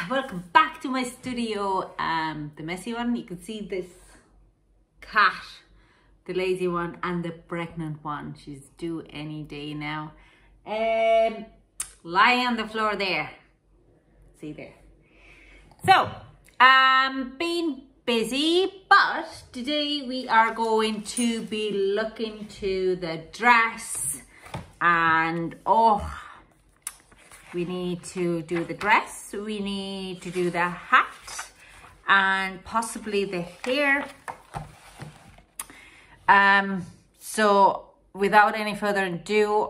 Welcome back to my studio, the messy one. You can see this cat, the lazy one, and the pregnant one. She's due any day now. Lying on the floor there. See there. So, been busy, but today we are going to be looking to the dress, and we need to do the dress, we need to do the hat, and possibly the hair. So without any further ado,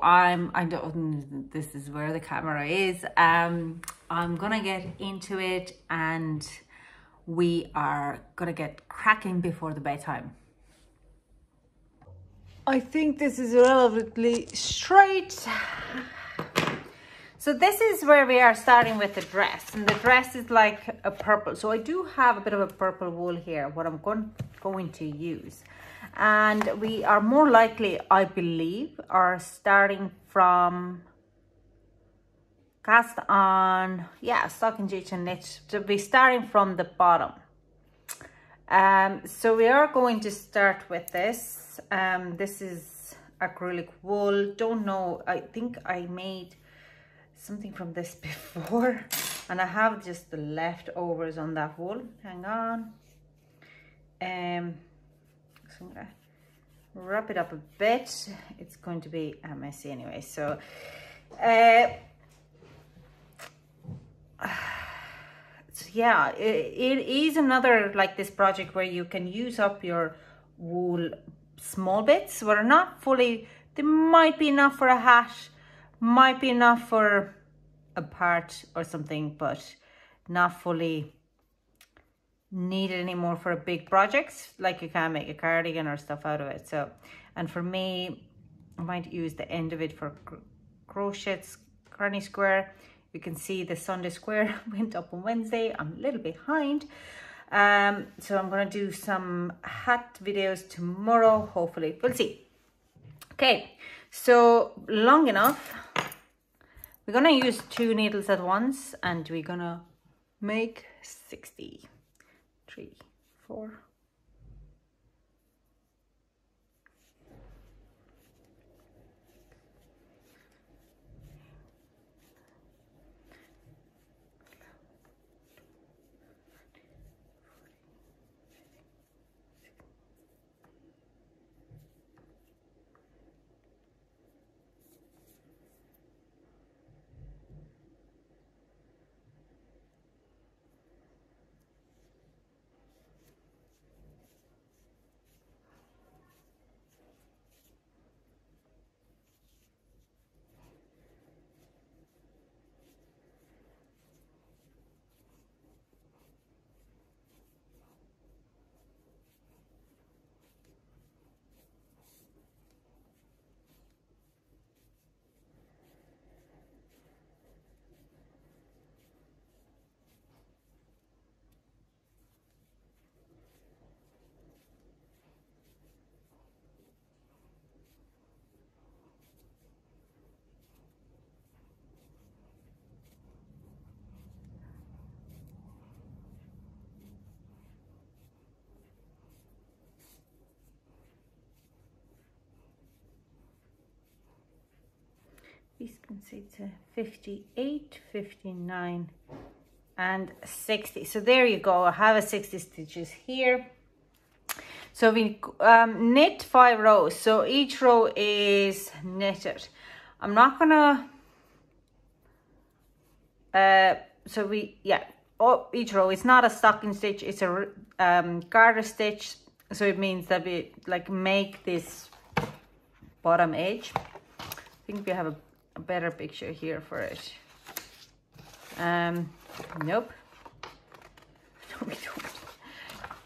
this is where the camera is. I'm gonna get into it, and we are gonna get cracking before the bedtime. I think this is relatively straight. So this is where we are starting with the dress, and the dress is like a purple. So I do have a bit of a purple wool here, what I'm going to use. And we are more likely, I believe, are starting from cast on, stocking stitch and knit. So we're starting from the bottom. So we are going to start with this. This is acrylic wool. Don't know, I think I made something from this before, and I have just the leftovers on that wool. Hang on. So I'm gonna wrap it up a bit. It's going to be messy anyway. So yeah, it is another like this project where you can use up your wool small bits. We're not fully, they might be enough for a hat, might be enough for a part or something, but not fully needed anymore for big projects. Like you can make a cardigan or stuff out of it. So, and for me, I might use the end of it for crochets, granny square. You can see the Sunday square went up on Wednesday. I'm a little behind. So I'm gonna do some hat videos tomorrow, hopefully. We'll see. Okay, so long enough. We're gonna use 2 needles at once, and we're gonna make 60. 3, 4. These can say to 58, 59, and 60. So there you go. I have a 60 stitches here. So we knit 5 rows. So each row is knitted. I'm not gonna. Each row. It's not a stocking stitch. It's a garter stitch. So it means that we like make this bottom edge. I think we have a better picture here for it. Nope. No, we don't.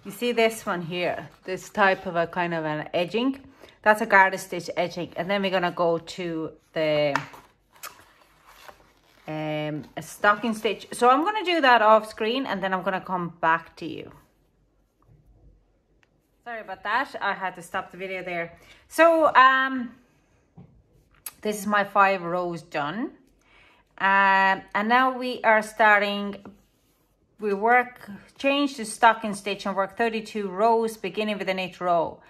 You see this one here, this type of a kind of an edging, that's a garter stitch edging. And then we're gonna go to the a stocking stitch. So I'm gonna do that off screen, and then I'm gonna come back to you. Sorry about that, I had to stop the video there. So this is my 5 rows done. And now we are starting change to stocking stitch and work 32 rows beginning with a knit row.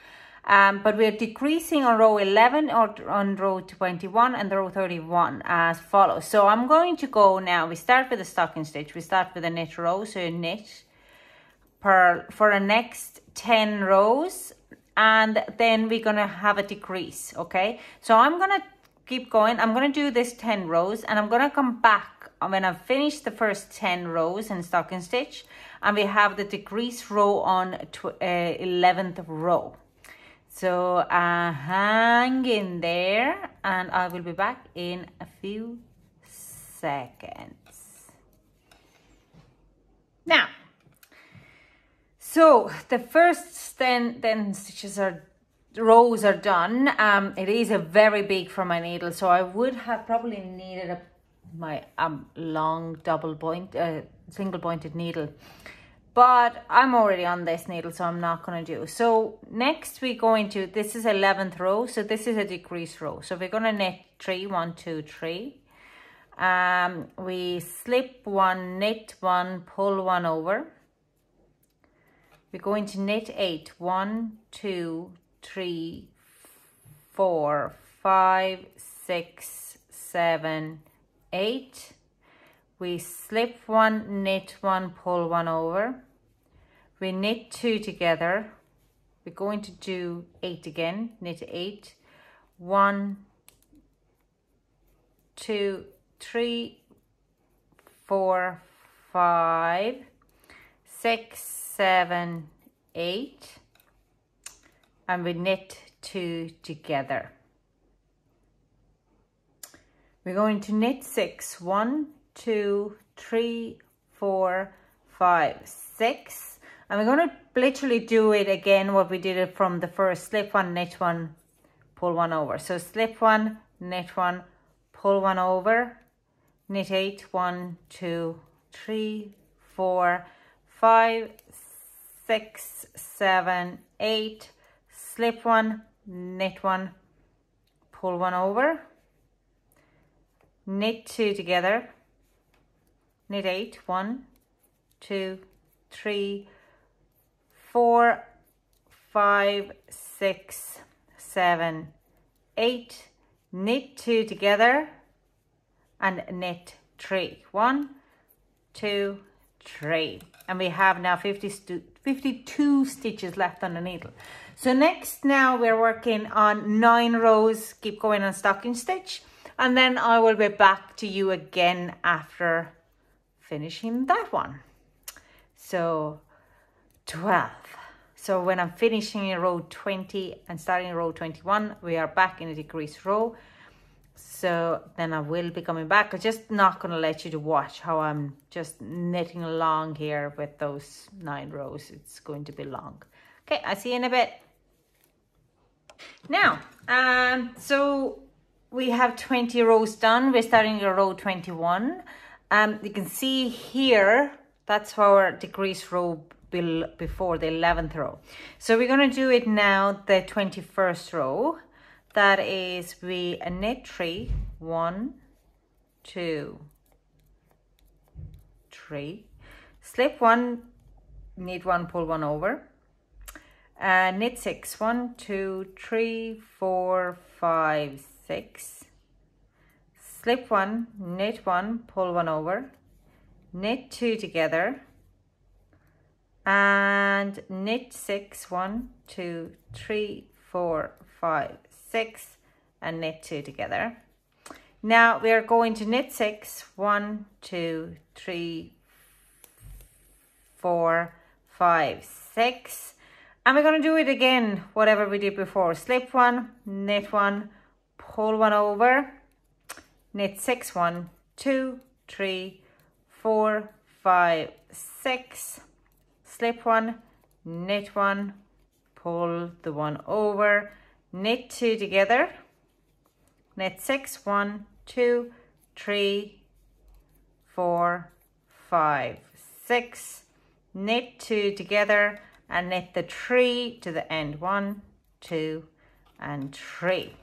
But we're decreasing on row 11 or on row 21 and the row 31 as follows. So I'm going to go now, we start with a stocking stitch, we start with a knit row, so you knit for the next 10 rows, and then we're going to have a decrease, okay? So I'm going to keep going, I'm going to do this 10 rows, and I'm going to come back when I've finished the first 10 rows in stocking stitch, and we have the decrease row on 11th row. So hang in there, and I will be back in a few seconds. Now, so the first 10 stitches rows are done. It is a very big for my needle, so I would have probably needed my long single pointed needle. But I'm already on this needle, so I'm not going to do. So next we're going to, this is 11th row, so this is a decrease row. So we're going to knit 3, 1, 2, 3. We slip 1, knit 1, pull 1 over. We're going to knit 8, 1, 2, 3, 4, 5, 6, 7, 8. We slip 1, knit 1, pull 1 over. We knit 2 together. We're going to do 8 again. Knit 8. 1, 2, 3, 4, 5, 6, 7, 8. And we knit 2 together. We're going to knit 6. 1, 2, 3, 4, 5, 6, and we're going to literally do it again what we did it from the first. Slip 1, knit 1, pull 1 over. So slip 1, knit 1, pull 1 over, knit 8, 1, 2, 3, 4, 5, 6, 7, 8, slip 1, knit 1, pull 1 over, knit 2 together, knit 8, 1, 2, 3, 4, 5, 6, 7, 8, knit 2 together, and knit 3. 1, 2, 3. And we have now 52 stitches left on the needle. So next now we're working on 9 rows, keep going on stocking stitch, and then I will be back to you again after finishing that one. So 12. So when I'm finishing in row 20 and starting in row 21, we are back in a decrease row. So then I will be coming back. I'm just not going to let you to watch how I'm just knitting along here with those 9 rows. It's going to be long. Okay, I'll see you in a bit. Now, so we have 20 rows done. We're starting in row 21. You can see here, that's our decrease row before the 11th row. So we're going to do it now, the 21st row. That is, we knit 3, 1, 2, 3, slip 1, knit 1, pull 1 over, knit 6, 1, 2, 3, 4, 5, 6, slip 1, knit 1, pull 1 over, knit 2 together, and knit 6, 1, 2, 3, 4, 5, 6, and knit 2 together. Now we are going to knit 6, 1, 2, 3, 4, 5, 6, and we're going to do it again, whatever we did before. Slip 1, knit 1, pull 1 over, knit 6, 1, 2, 3, 4, 5, 6, slip 1, knit 1, pull the 1 over, knit 2 together, knit 6, 1, 2, 3, 4, 5, 6, knit 2 together, and knit the 3 to the end. 1, 2, and 3.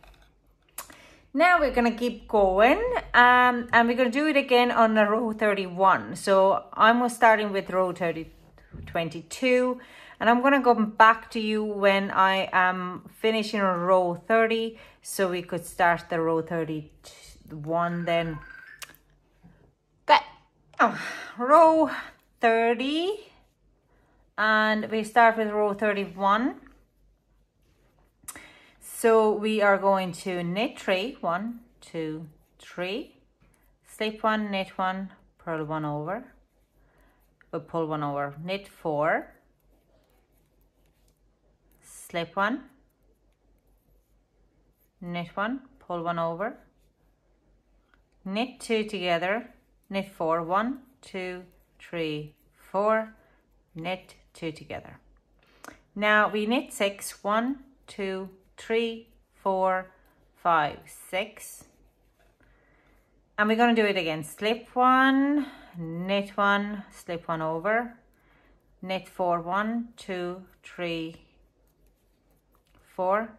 Now we're going to keep going, and we're going to do it again on the row 31. So I'm starting with row 22, and I'm going to go back to you when I am finishing on row 30, so we could start the row 31 then. Okay, row 30, and we start with row 31. So we are going to knit 3, 1, 2, 3, slip 1, knit 1, purl 1 over, we'll pull 1 over, knit 4, slip 1, knit 1, pull 1 over, knit 2 together, knit 4, 1, 2, 3, 4, knit 2 together. Now we knit 6, 1, 2, 3, 4, 5, 6, and we're going to do it again. Slip 1, knit 1, slip 1 over, knit 4, 1, 2, 3, 4,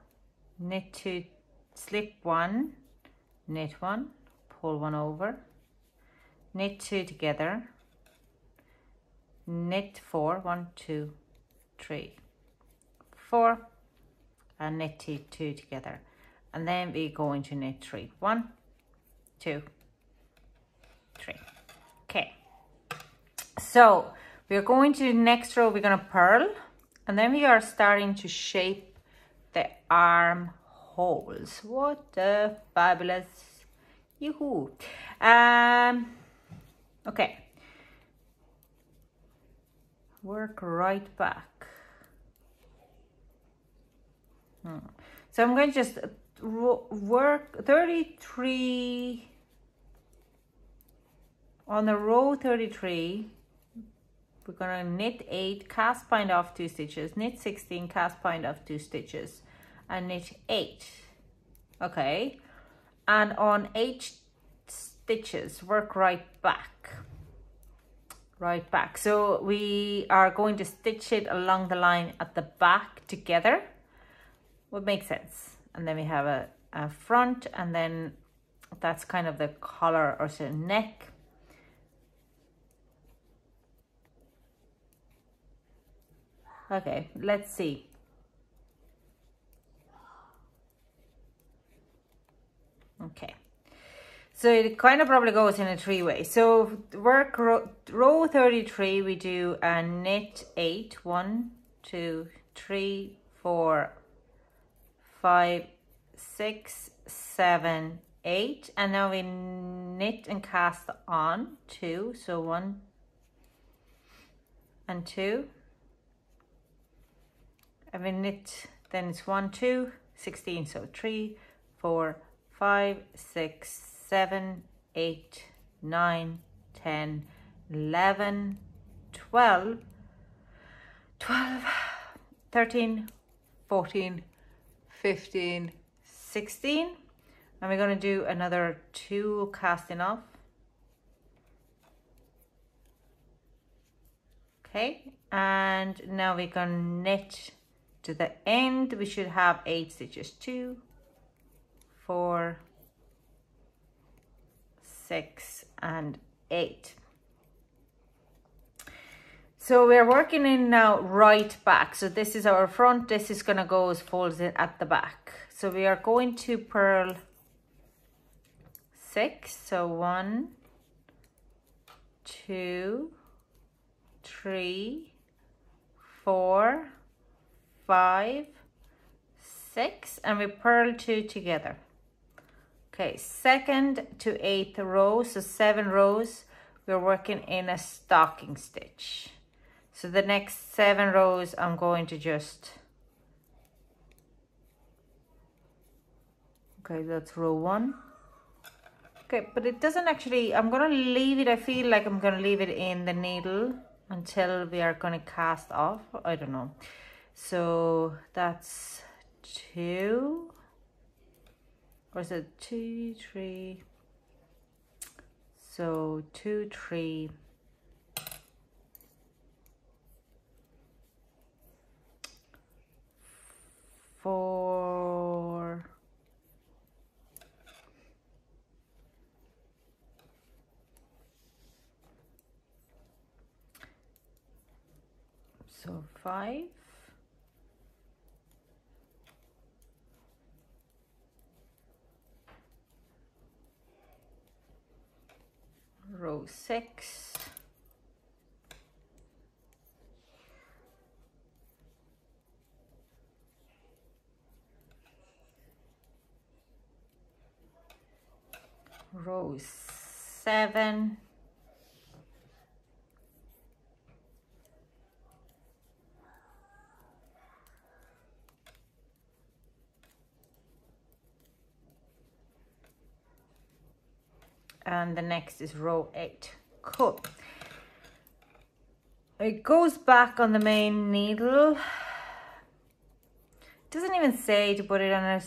knit 2, slip 1, knit 1, pull 1 over, knit 2 together, knit 4, 1, 2, 3, 4, and knit 2 together, and then we go into knit 3, 1, 2, 3. Okay, so we're going to the next row. We're going to purl, and then we are starting to shape the armholes. What a fabulous, yoo-hoo. Okay, work right back. So I'm going to just work 33 on the row 33. We're going to knit 8, cast point off 2 stitches, knit 16, cast point off 2 stitches, and knit 8. Okay, and on 8 stitches work right back. So we are going to stitch it along the line at the back together. Would make sense. And then we have a front, and then that's kind of the collar or the neck. Okay, let's see. Okay, so it kind of probably goes in a 3-way. So work row 33, we do a knit 8, 1, 2, 3, 4, 5, 6, 7, 8, and now we knit and cast on 2, so 1 and 2, and we knit, then it's 1, 2, 16, so 3, 4, 5, 6, 7, 8, 9, 10, 11, 12, 13, 14, 15, 16, and we're going to do another 2 casting off. Okay, and now we're going to knit to the end. We should have 8 stitches, 2, 4, 6, and 8. So we're working in now right back. So this is our front, this is going to go as folds in at the back. So we are going to purl 6, so 1, 2, 3, 4, 5, 6, and we purl 2 together. Okay, 2nd to 8th row, so 7 rows, we're working in a stocking stitch. So the next 7 rows, I'm going to just, okay, that's row 1. Okay, but it doesn't actually, I'm going to leave it, I feel like I'm going to leave it in the needle until we are going to cast off. I don't know. So that's 2, or is it 2, 3? So 2, 3, 4, So 5, row 6, row 7, and the next is row 8. Cool. It goes back on the main needle. It doesn't even say to put it on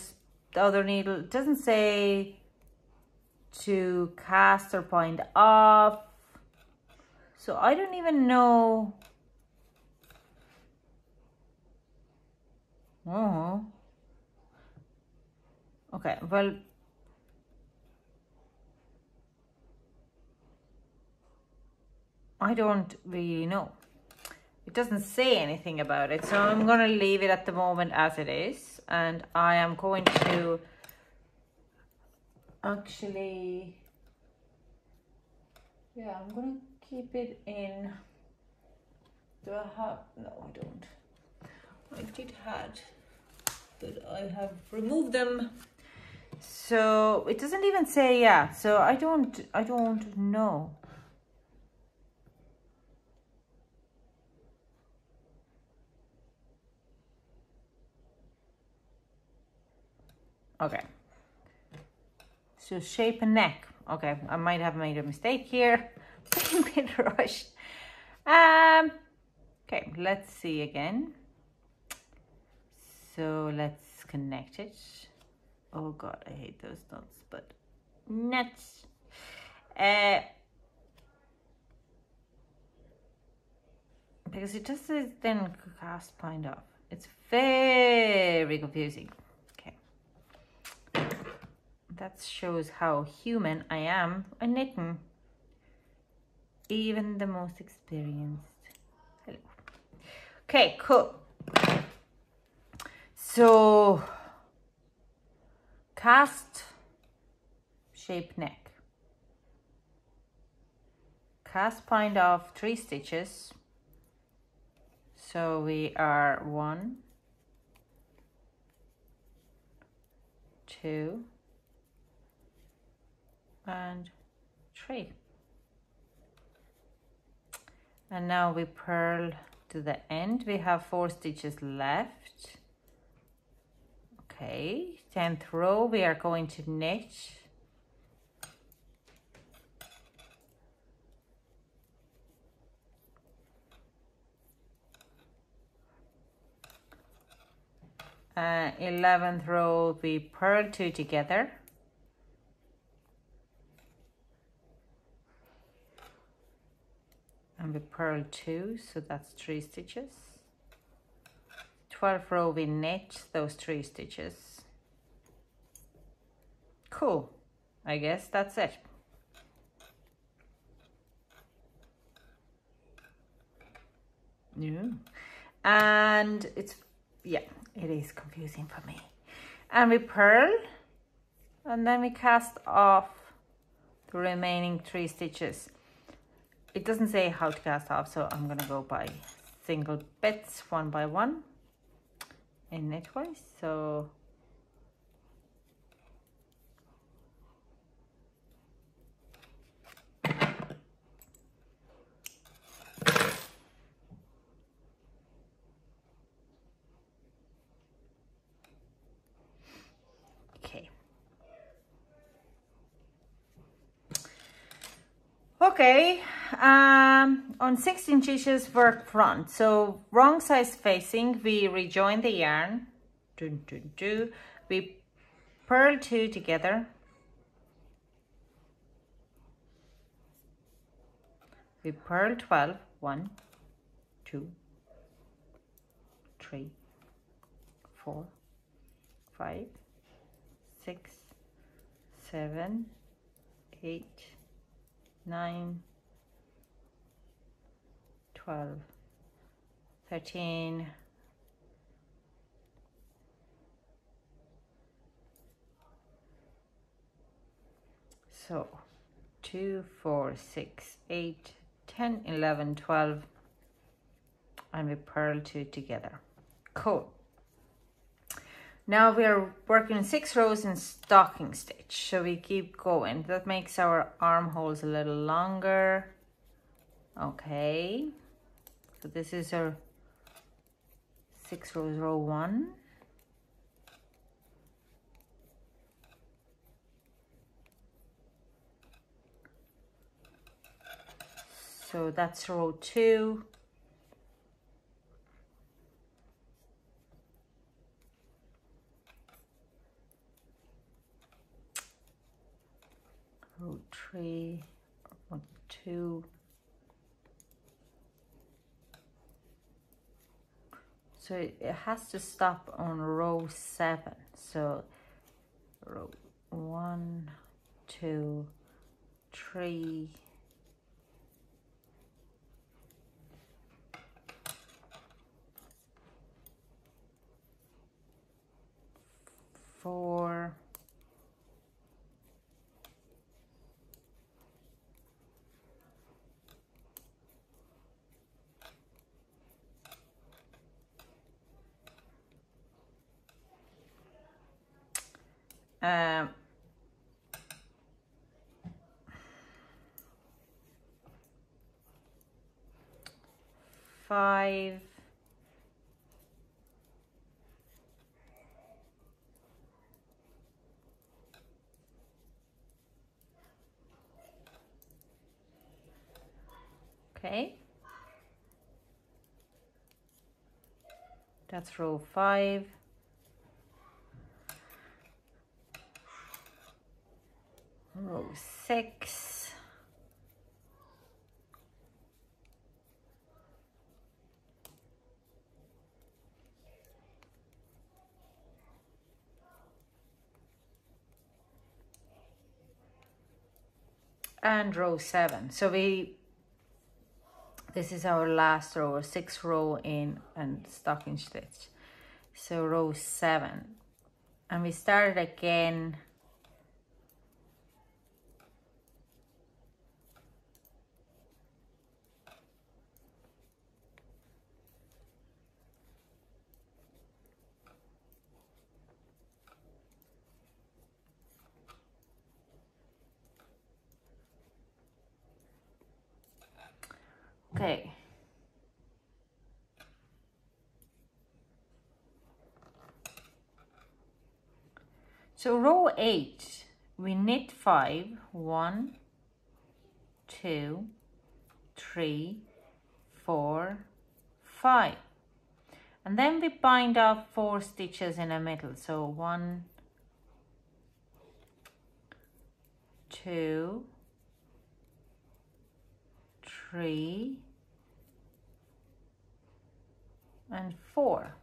the other needle. It doesn't say to cast or point off. So I don't even know. Oh. Okay, well, I don't really know. It doesn't say anything about it, so I'm going to leave it at the moment as it is, and I am going to actually, yeah, I'm going to keep it in. Do I have? No, I don't. I did had, but I have removed them. So it doesn't even say, yeah, so I don't know. Okay, so shape a neck. Okay, I might have made a mistake here. A bit rushed. Okay, let's see again. So let's connect it. Oh God, I hate those nuts, but nuts. Because it just says then cast point off. It's very confusing. That shows how human I am a knitting. Even the most experienced. Hello. Okay, cool. So, cast, shape neck. Cast point off 3 stitches. So we are 1, 2, and 3. And now we purl to the end. We have 4 stitches left. Okay, 10th row, we are going to knit. Uh, 11th row, we purl 2 together. And we purl 2, so that's 3 stitches. 12th row, we knit those 3 stitches. Cool, I guess that's it. Yeah. And it's, yeah, it is confusing for me. And we purl, and then we cast off the remaining 3 stitches. It doesn't say how to cast off, so I'm gonna go by single bits, 1 by 1 in knitwise. So okay, on 16 stitches work front, so wrong size facing, we rejoin the yarn, we purl 2 together, we purl 12, 1, 2, 3, 4, 5, 6, 7, 8, 9, 12, 13. So 2, 4, 6, 8, 10, 11, 12, and we purl 2 together. Cool. Now we're working 6 rows in stocking stitch, so we keep going. That makes our armholes a little longer. Okay, so this is our 6 rows, row 1. So that's row 2. Row 3, row 2. So it has to stop on row 7. So row 1, 2, 3. 4. 5. Okay, that's row 5. Row 6. And row 7. So this is our last row, or 6th row in and stocking stitch. So row 7, and we started again. Okay. So row 8, we knit 5, 1, 2, 3, 4, 5. And then we bind off 4 stitches in the middle. So 1, 2, 3, and 4.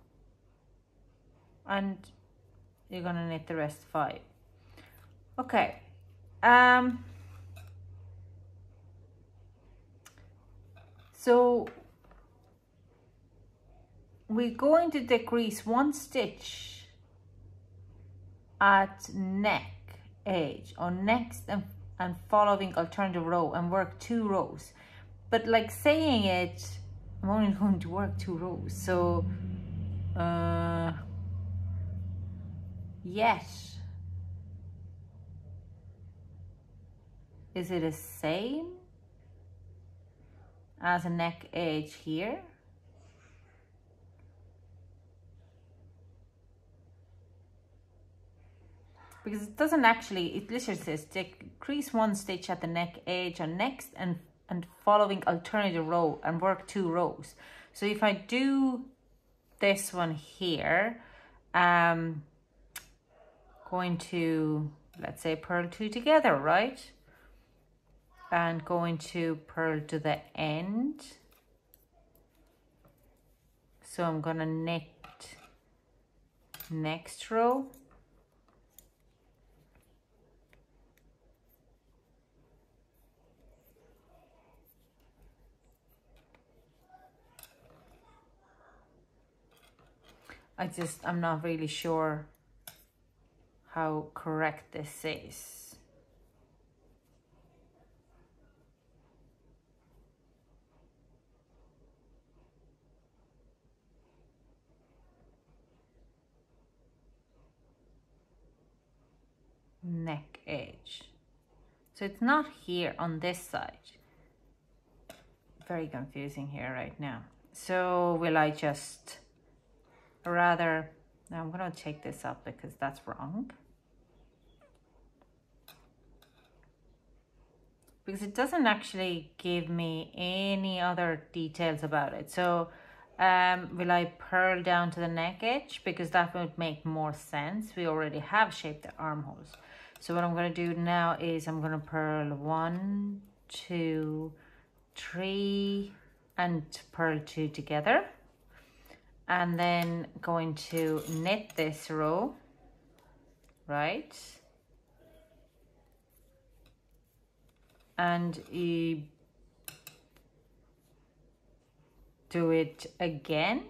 And you're gonna knit the rest 5. Okay. So we're going to decrease 1 stitch at neck edge on next and following alternative row, and work 2 rows. But like saying it, I'm only going to work 2 rows. So yet, is it the same as a neck edge here? Because it doesn't actually, it literally says decrease 1 stitch at the neck edge on next and following alternative row and work 2 rows. So if I do this one here, going to, let's say, purl 2 together, right? And going to purl to the end. So I'm gonna knit next row. I'm not really sure how correct this is. Neck edge. So it's not here on this side. Very confusing here right now. So will I just rather, now I'm going to take this up because that's wrong. Because it doesn't actually give me any other details about it. So will I purl down to the neck edge? Because that would make more sense. We already have shaped the armholes. So what I'm going to do now is I'm going to purl 1, 2, 3 and purl 2 together. And then going to knit this row, right? And you do it again.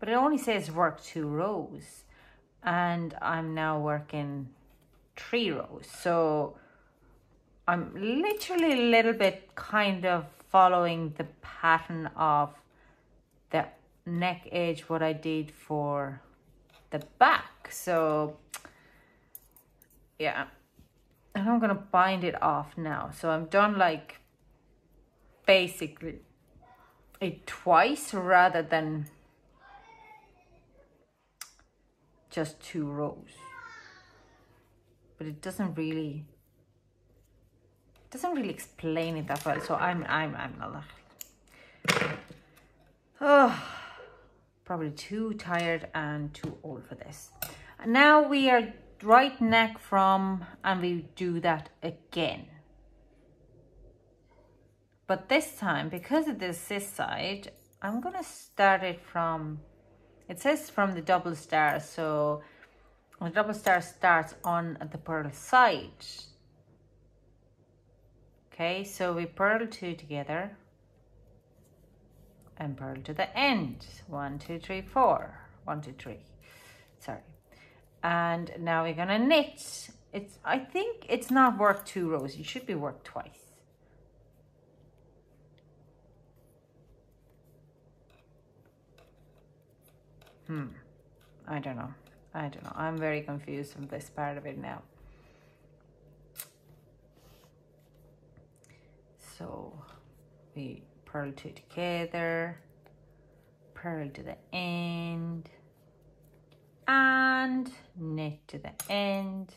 But it only says work 2 rows. And I'm now working 3 rows. So I'm literally a little bit kind of following the pattern of the neck edge, what I did for the back. So yeah, and I'm gonna bind it off now. So I'm done like basically it twice rather than just 2 rows. But it doesn't really explain it that well. So I'm not, oh, probably too tired and too old for this. And now we are right neck from, and we do that again. But this time, because it is this side, I'm gonna start it from, it says from the double star, so the double star starts on the purl side. Okay, so we purl 2 together and purl to the end. 1, 2, 3, 4. 1, 2, 3. Sorry. And now we're gonna knit. I think it's not work 2 rows. You should be worked twice. I don't know. I'm very confused from this part of it now. So we purl 2 together, purl to the end, and knit to the end.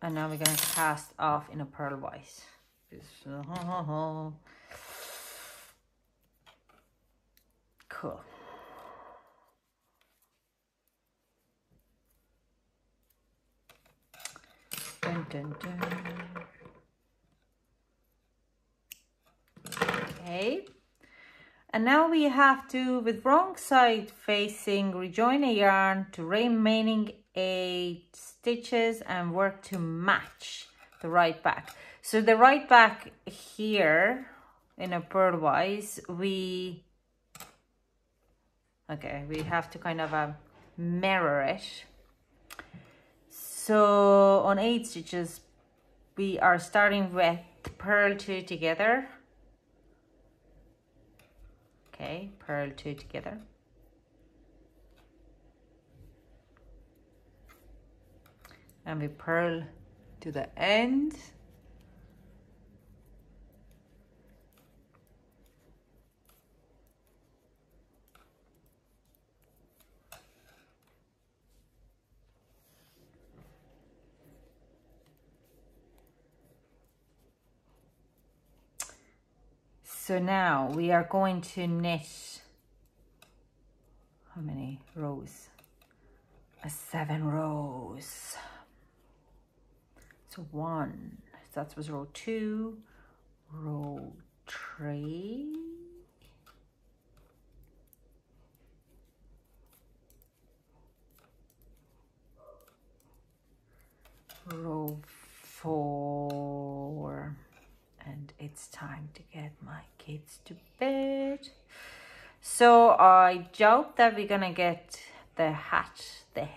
And now we're going to cast off in a pearl white. Cool. Dun, dun, dun. Okay. And now we have to, with wrong side facing, rejoin a yarn to remaining 8 stitches and work to match the right back. So the right back here in a purlwise, we have to kind of mirror it. So on 8 stitches, we are starting with purl 2 together. Okay, purl 2 together. And we purl to the end. So now we are going to knit, how many rows? 7 rows. So 1, that was row 2, row 3, row 4, it's time to get my kids to bed. So I doubt that we're gonna get the hat, the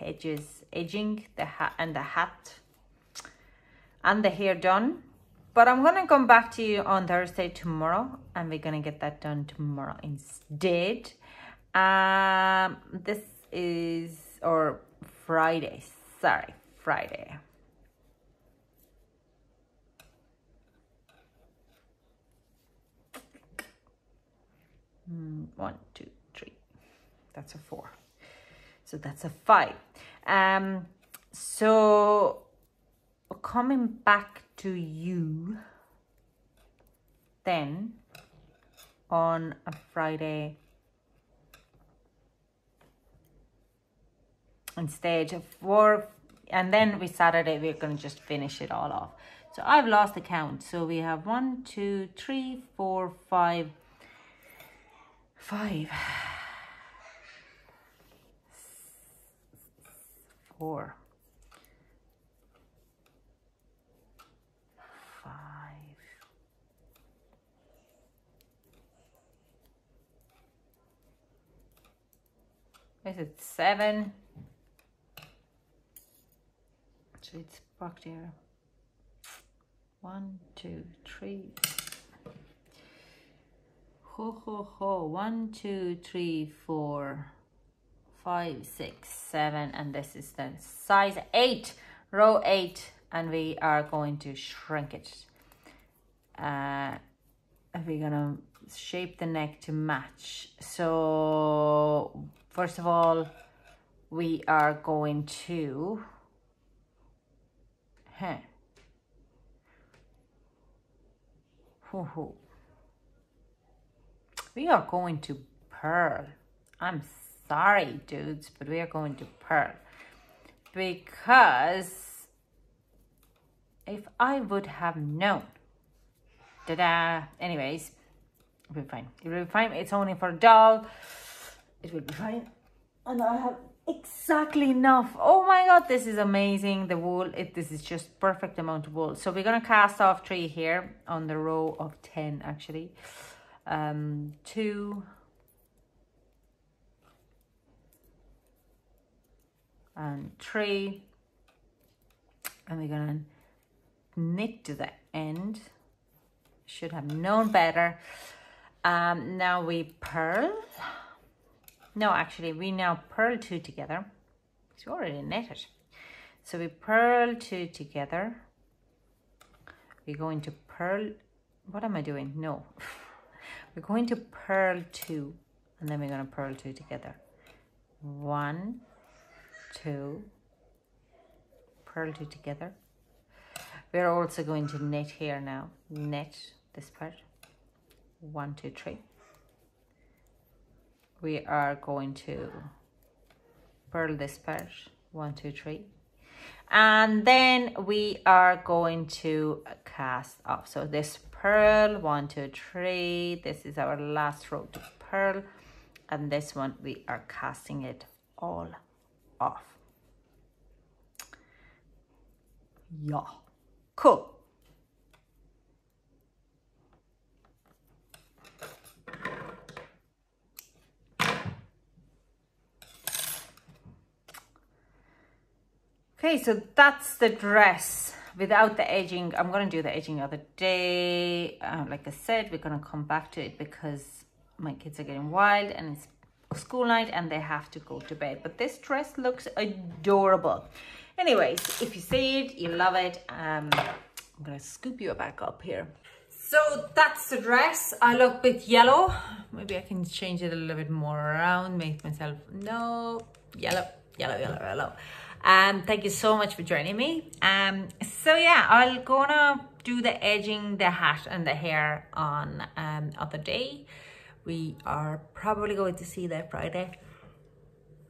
edging, the hat and the hair done. But I'm gonna come back to you on Thursday tomorrow, and we're gonna get that done tomorrow instead. This is, or Friday, sorry, Friday. One, two, three. That's a 4. So that's a 5. So coming back to you then on a Friday instead of 4, and then with Saturday we're going to just finish it all off. So I've lost the count. So we have 1, 2, 3, 4, 5. 4, 5. Is it 7? So it's back there. 1, 2, 3. 1, 2, 3, 4, 5, 6, 7, and this is the size 8, row 8, and we are going to shrink it. We're gonna shape the neck to match. So first of all, we are going to we are going to purl. I'm sorry, dudes, but we are going to purl. Because if I would have known, anyways, it will be fine. It will be fine. It's only for a doll. It will be fine. And I have exactly enough. Oh my God, this is amazing. The wool, this is just perfect amount of wool. So we're going to cast off 3 here on the row of 10 actually. 2 and 3, and we're gonna knit to the end. Should have known better. Now we purl. No, actually we now purl 2 together. It's already knitted. So we purl 2 together. We're going to purl. What am I doing? No. We're going to purl 2, and then we're going to purl 2 together. 1, 2, purl 2 together. We're also going to knit here now. Knit this part. 1, 2, 3. We are going to purl this part. 1, 2, 3. And then we are going to cast off. So this purl, 1, 2, 3. This is our last row to purl, and this one we are casting it all off. Yeah, cool. Okay, so that's the dress without the edging. I'm going to do the edging the other day. Like I said, we're going to come back to it because my kids are getting wild and it's school night and they have to go to bed. But this dress looks adorable. Anyways, if you see it, you love it. I'm going to scoop you back up here. So that's the dress. I look a bit yellow. Maybe I can change it a little bit more around, make myself, no, yellow. Thank you so much for joining me. So yeah, I'll gonna do the edging, the hat and the hair on other day. We are probably going to see that Friday.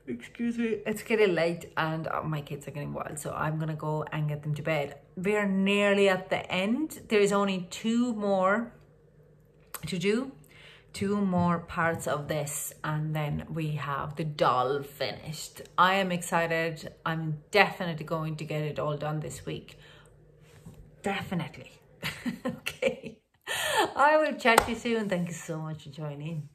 Excuse me, it's getting late and my kids are getting wild, so I'm gonna go and get them to bed. We're nearly at the end. There is only 2 more to do. 2 more parts of this and then we have the doll finished. I am excited. I'm definitely going to get it all done this week. Definitely. Okay. I will chat to you soon. Thank you so much for joining.